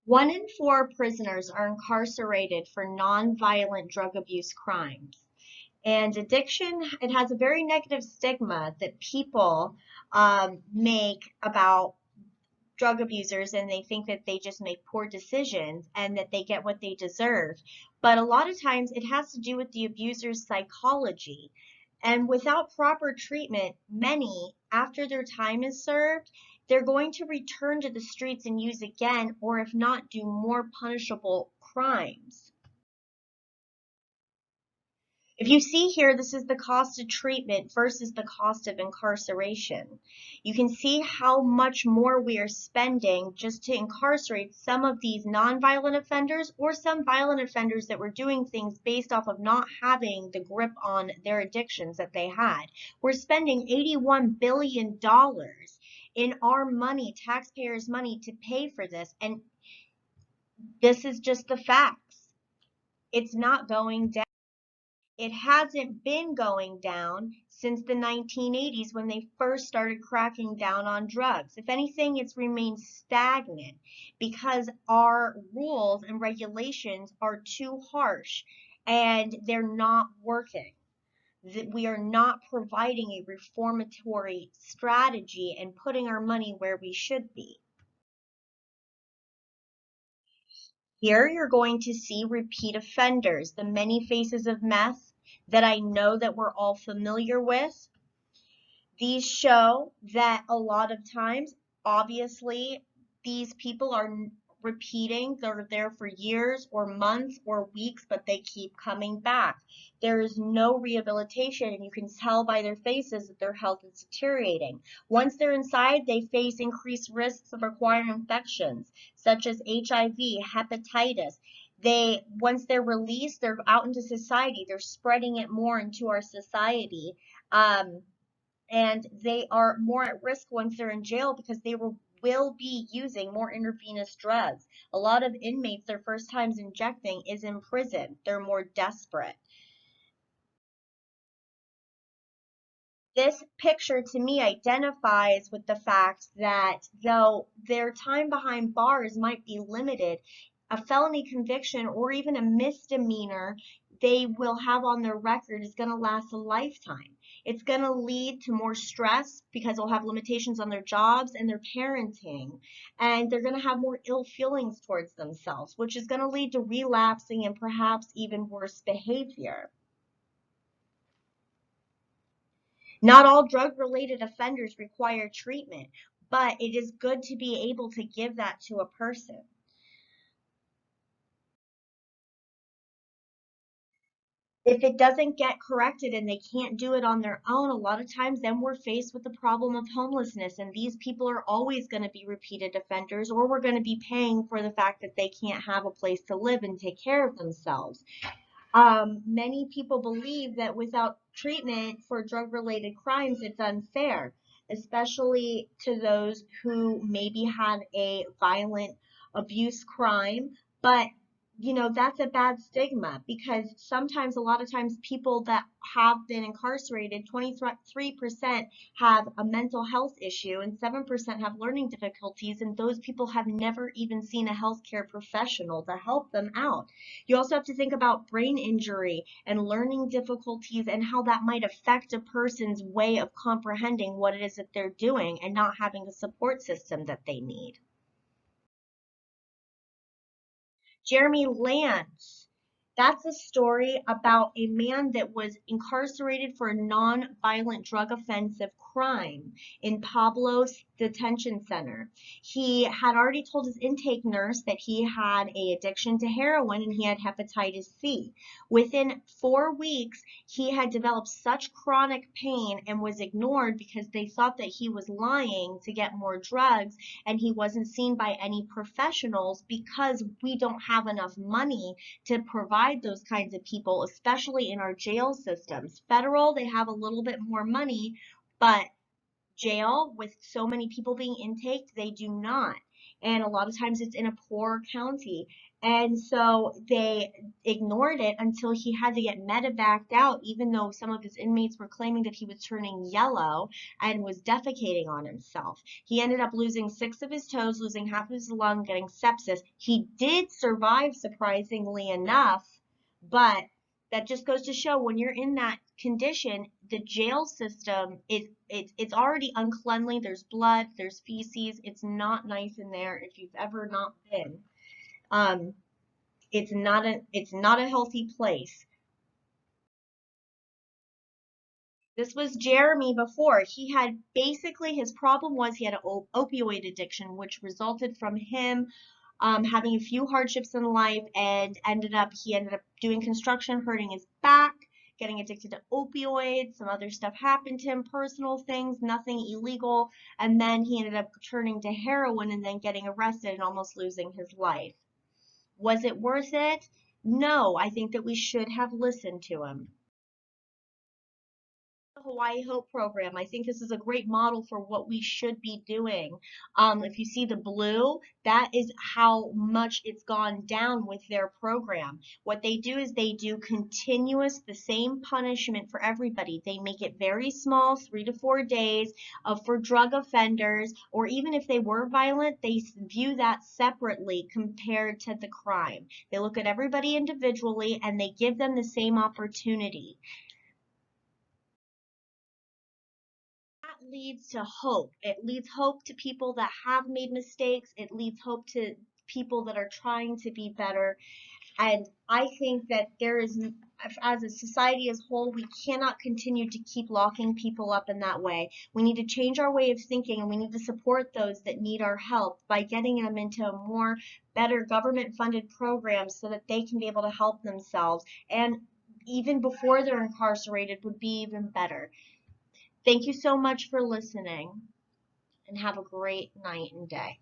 One in four prisoners are incarcerated for nonviolent drug abuse crimes. And addiction, it has a very negative stigma that people make about drug abusers, and they think that they just make poor decisions and that they get what they deserve. But a lot of times it has to do with the abuser's psychology. And without proper treatment, many, after their time is served, they're going to return to the streets and use again, or if not, do more punishable crimes. If you see here, this is the cost of treatment versus the cost of incarceration. You can see how much more we are spending just to incarcerate some of these nonviolent offenders or some violent offenders that were doing things based off of not having the grip on their addictions that they had. We're spending $81 billion in our money, taxpayers' money, to pay for this. And this is just the facts. It's not going down. It hasn't been going down since the 1980s when they first started cracking down on drugs. If anything, it's remained stagnant because our rules and regulations are too harsh and they're not working. We are not providing a reformatory strategy and putting our money where we should be. Here you're going to see repeat offenders, the many faces of meth that I know that we're all familiar with. These show that a lot of times, obviously, these people are repeating. They're there for years or months or weeks, but they keep coming back. There is no rehabilitation, and you can tell by their faces that their health is deteriorating. Once they're inside, they face increased risks of acquiring infections such as HIV, hepatitis. Once they're released, they're out into society. They're spreading it more into our society. And they are more at risk once they're in jail because will be using more intravenous drugs. A lot of inmates, their first times injecting is in prison. They're more desperate. This picture to me identifies with the fact that though their time behind bars might be limited, a felony conviction or even a misdemeanor they will have on their record is going to last a lifetime. It's going to lead to more stress because they'll have limitations on their jobs and their parenting, and they're going to have more ill feelings towards themselves, which is going to lead to relapsing and perhaps even worse behavior. Not all drug-related offenders require treatment, but it is good to be able to give that to a person. If it doesn't get corrected and they can't do it on their own, a lot of times then we're faced with the problem of homelessness, and these people are always going to be repeated offenders, or we're going to be paying for the fact that they can't have a place to live and take care of themselves. Many people believe that without treatment for drug-related crimes, it's unfair, especially to those who maybe had a violent abuse crime. But that's a bad stigma because sometimes, a lot of times, people that have been incarcerated, 23% have a mental health issue and 7% have learning difficulties, and those people have never even seen a healthcare professional to help them out. You also have to think about brain injury and learning difficulties and how that might affect a person's way of comprehending what it is that they're doing and not having the support system that they need. Jeremy Lance. That's a story about a man that was incarcerated for a non-violent drug offensive crime in Pablo's detention center. He had already told his intake nurse that he had an addiction to heroin and he had hepatitis C. Within 4 weeks, he had developed such chronic pain and was ignored because they thought that he was lying to get more drugs, and he wasn't seen by any professionals because we don't have enough money to provide those kinds of people, especially in our jail systems. Federal, they have a little bit more money, but jail, with so many people being intaked, they do not. and a lot of times it's in a poor county. And so they ignored it until he had to get medevaced out, even though some of his inmates were claiming that he was turning yellow and was defecating on himself. He ended up losing 6 of his toes, losing half of his lung, getting sepsis. He did survive, surprisingly enough, but that just goes to show when you're in that condition, the jail system it's already uncleanly. There's blood, there's feces. It's not nice in there if you've ever not been. Um, it's not a healthy place. This was Jeremy before. He had basically his problem was he had an opioid addiction, which resulted from him having a few hardships in life, and he ended up doing construction, hurting his back, getting addicted to opioids. Some other stuff happened to him, personal things, nothing illegal, and then he ended up turning to heroin and then getting arrested and almost losing his life. Was it worth it? No, I think that we should have listened to him. Hawaii Hope program. I think this is a great model for what we should be doing. If you see the blue, that is how much it's gone down with their program. What they do is they do continuous, the same punishment for everybody. They make it very small, 3 to 4 days for drug offenders, or even if they were violent, they view that separately compared to the crime. They look at everybody individually and they give them the same opportunity. That leads to hope. It leads hope to people that have made mistakes. It leads hope to people that are trying to be better. And I think that there is, as a society as a whole, we cannot continue to keep locking people up in that way. We need to change our way of thinking, and we need to support those that need our help by getting them into a more better government funded programs so that they can be able to help themselves. And even before they're incarcerated would be even better. Thank you so much for listening, and have a great night and day.